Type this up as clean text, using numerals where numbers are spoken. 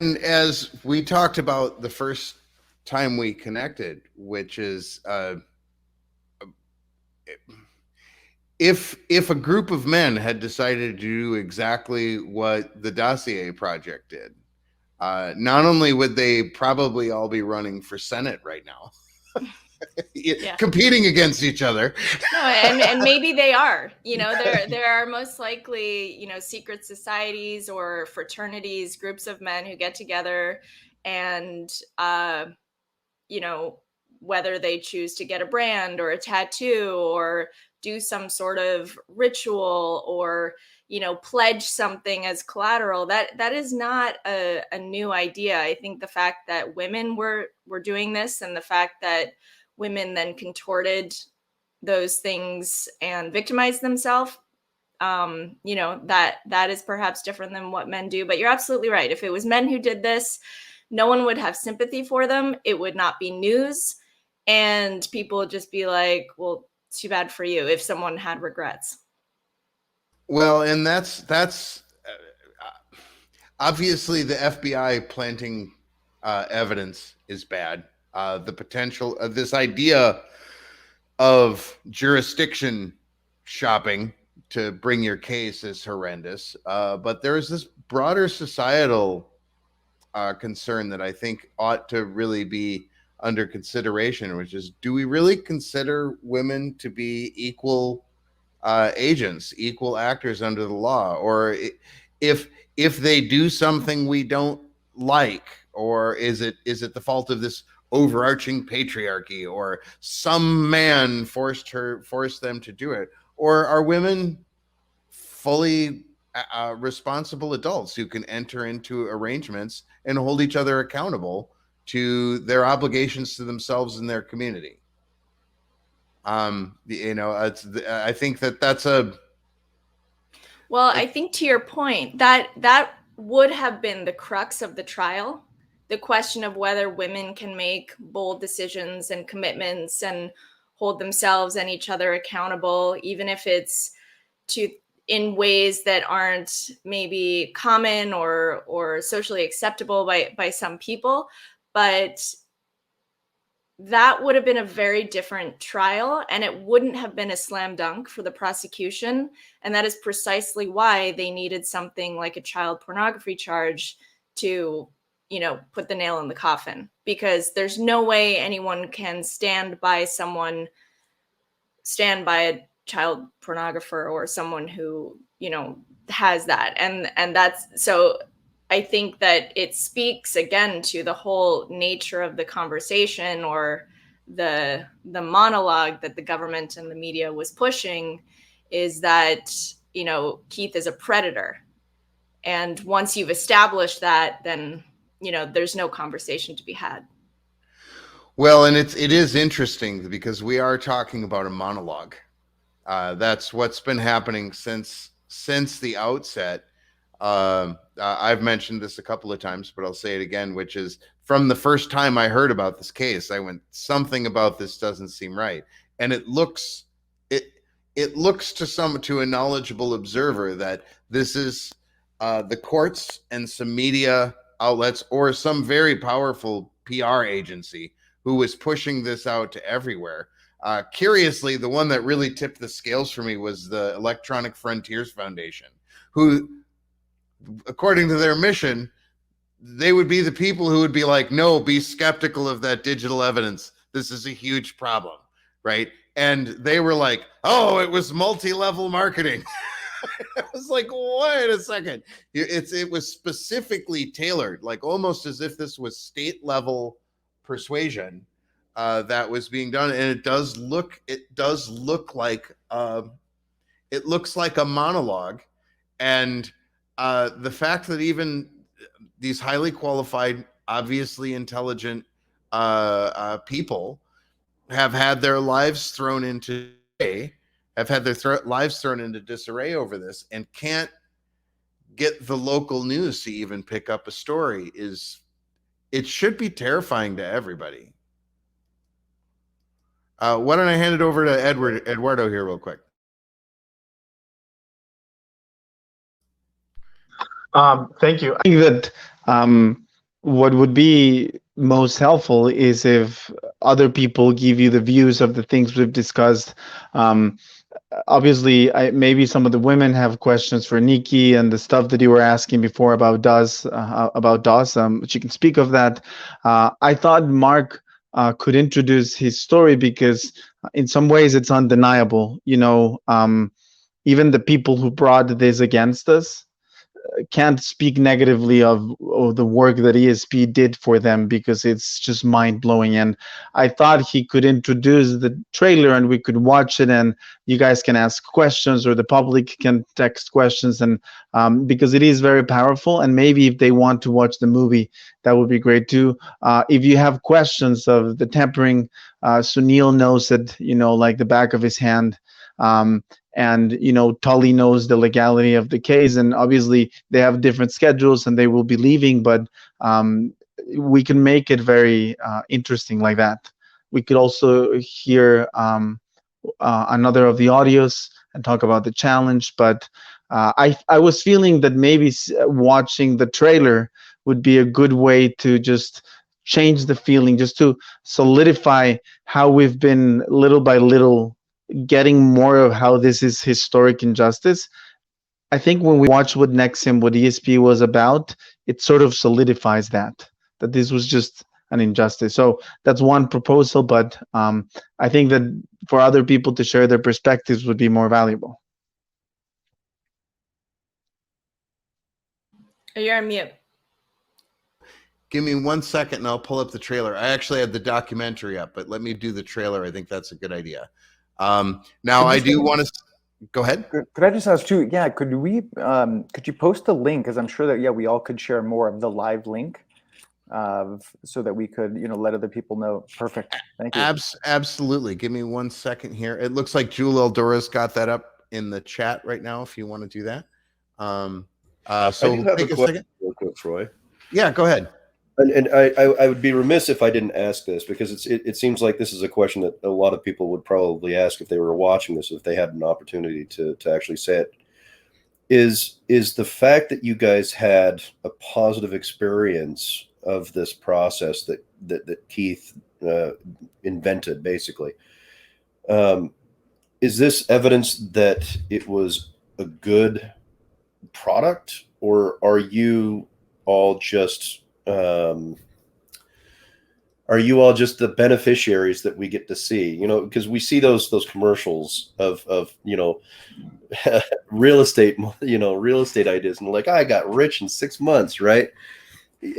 And as we talked about the first time we connected, which is if a group of men had decided to do exactly what the Dossier Project did, not only would they probably all be running for Senate right now, Yeah. competing against each other. No, and maybe they are. There are most likely, secret societies or fraternities, groups of men who get together and you know, whether they choose to get a brand or a tattoo or do some sort of ritual or pledge something as collateral, that is not a new idea. I think the fact that women were doing this and the fact that women then contorted those things and victimized themselves, that is perhaps different than what men do. But you're absolutely right. If it was men who did this, no one would have sympathy for them. It would not be news, and people would just be like, well, too bad for you, if someone had regrets. Well, and that's obviously the FBI planting evidence is bad. The potential of this idea of jurisdiction shopping to bring your case is horrendous. But there is this broader societal concern that I think ought to really be under consideration, which is, do we really consider women to be equal agents, equal actors under the law? Or if they do something we don't like, or is it the fault of this overarching patriarchy, or some man forced them to do it? Or are women fully responsible adults who can enter into arrangements and hold each other accountable to their obligations to themselves and their community? I think that's a Well, I think to your point, that would have been the crux of the trial, the question of whether women can make bold decisions and commitments and hold themselves and each other accountable, even if it's to in ways that aren't maybe common or socially acceptable by some people. But that would have been a very different trial, and it wouldn't have been a slam dunk for the prosecution. And that is precisely why they needed something like a child pornography charge to put the nail in the coffin, because there's no way anyone can stand by a child pornographer or someone who has that. And that's so I think that it speaks again to the whole nature of the conversation, or the monologue that the government and the media was pushing, is that Keith is a predator, and once you've established that, then there's no conversation to be had. Well, and it is interesting because we are talking about a monologue. That's what's been happening since the outset. I've mentioned this a couple of times, but I'll say it again, which is, from the first time I heard about this case, I went, something about this doesn't seem right, and it looks to a knowledgeable observer that this is the courts and some media outlets or some very powerful PR agency who was pushing this out to everywhere. Curiously, the one that really tipped the scales for me was the Electronic Frontiers Foundation, who, according to their mission, they would be the people who would be like, no, be skeptical of that digital evidence. This is a huge problem, right? And they were like, oh, it was multi-level marketing. I was like, wait a second. It was specifically tailored, like almost as if this was state level persuasion that was being done. And it does look like it looks like a monologue. And the fact that even these highly qualified, obviously intelligent people have had their lives thrown into lives thrown into disarray over this, and can't get the local news to even pick up a story, it should be terrifying to everybody. Why don't I hand it over to Eduardo here real quick? Thank you. I think that what would be most helpful is if other people give you the views of the things we've discussed. Um, Obviously, maybe some of the women have questions for Nikki and the stuff that you were asking before about DOS, she can speak of that. I thought Mark could introduce his story because in some ways it's undeniable. Even the people who brought this against us can't speak negatively of the work that ESP did for them because it's just mind blowing. And I thought he could introduce the trailer and we could watch it, and you guys can ask questions or the public can text questions. And because it is very powerful, and maybe if they want to watch the movie, that would be great too. If you have questions of the tampering, Sunil knows it, like the back of his hand. Um, and Tully knows the legality of the case, and obviously they have different schedules and they will be leaving, but we can make it very interesting like that. We could also hear another of the audios and talk about the challenge, but I was feeling that maybe watching the trailer would be a good way to just change the feeling, just to solidify how we've been little by little getting more of how this is historic injustice. I think when we watch what Nexim, what ESP was about, it sort of solidifies that this was just an injustice. So that's one proposal, but I think that for other people to share their perspectives would be more valuable. You're on mute. Give me 1 second and I'll pull up the trailer. I actually had the documentary up, but let me do the trailer. I think that's a good idea. Now I do want to go ahead. Could I just ask too? Yeah, could you post the link? Because I'm sure that we all could share more of the live link, so that we could let other people know. Perfect. Thank you. Absolutely. Give me 1 second here. It looks like Jewel Eldora's got that up in the chat right now. If you want to do that. So I do have take a a question second. real quick, Troy. Yeah, go ahead. And I would be remiss if I didn't ask this, because it seems like this is a question that a lot of people would probably ask if they were watching this, if they had an opportunity to actually say it. Is the fact that you guys had a positive experience of this process that Keith invented, basically, is this evidence that it was a good product, or are you all just the beneficiaries that we get to see? Because we see those commercials of real estate ideas, and like, I got rich in 6 months, right? And